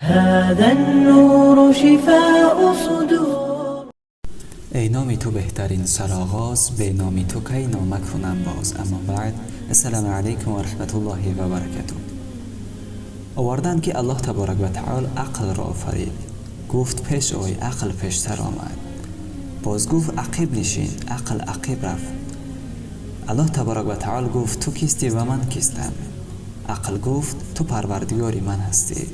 هذا النور شفاء صدور. ای نامی تو بهترین سرآغاز، به نامی تو کی نامه کنم باز. اما بعد، السلام علیکم و رحمت الله و برکاته. آوردند که الله تبارک و تعالی عقل را آفرید. گفت پیش آی، عقل پیشتر آمد. باز گفت عقب نشین، عقل عقب رفت. الله تبارک و تعالی گفت تو کیستی و من کیستم. عقل گفت تو پروردگاری من هستی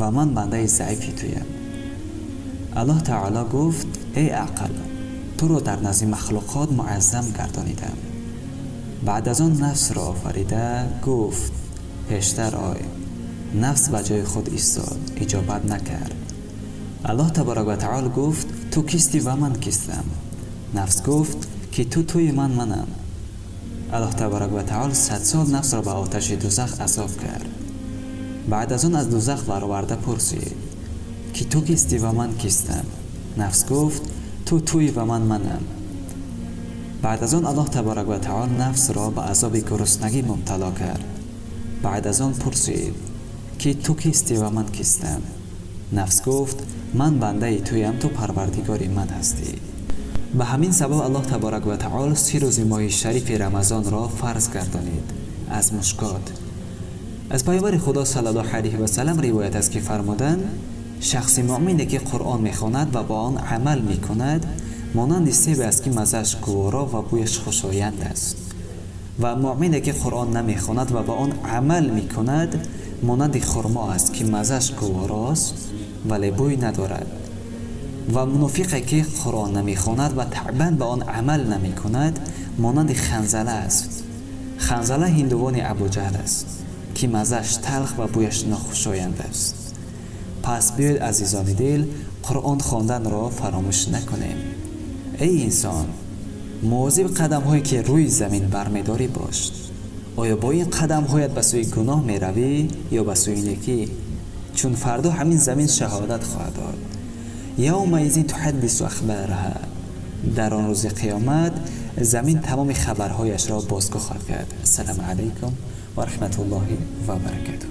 و من بنده ضعیفی تویم. الله تعالی گفت ای عقل، تو رو در نزد مخلوقات معظم گردانیدم. بعد از آن نفس را آفریده گفت پیشتر آی. نفس به جای خود ایستاد، اجابت نکرد. الله تبارک و تعالی گفت تو کیستی و من کیستم. نفس گفت که تو توی منم. الله تبارک و تعالی 100 سال نفس را به آتش دوزخ عذاب کرد. بعد از آن از دوزخ برآورده پرسید که تو کیستی و من کیستم. نفس گفت تو توی و منم. بعد از آن الله تبارک و تعالی نفس را به عذاب گرسنگی مبتلا کرد. بعد از آن پرسید که تو کیستی و من کیستم. نفس گفت من بنده تویم، تو پروردگاری من هستی. به همین سبب الله تبارک و تعالی 3 روز ماه شریف رمضان را فرض گردانید از مشکات. از پیامبر خدا صلی الله علیه و سلم روایت است که فرمودند شخص مؤمنی که قرآن میخواند و با آن عمل میکند مانند سیب است که مزه‌اش گوارا و بویش خوشایند است، و مؤمنی که قرآن نمیخواند و با آن عمل میکند مانند خرما است که مزه‌اش گواراست ولی بوی ندارد. و منافقی که قرآن نمیخواند و طبعاً به آن عمل نمیکند مانند خنزله است. خنزله هندوان ابوجهل است که مزه‌اش تلخ و بویش ناخوشایند است. پس بیاید عزیزان دل قرآن خواندن را فراموش نکنیم. ای انسان، مواظب قدم هایی که روی زمین برمیداری باش. آیا با این قدم هایت به سوی گناه می روی یا به سوی نیکی؟ چون فردا همین زمین شهادت خواهد داد. یومئذ تحدث اخبارها، در آن روز قیامت زمین تمام خبرهایش را بازگو خواهد کرد. السلام علیکم و رحمت الله و برکاته.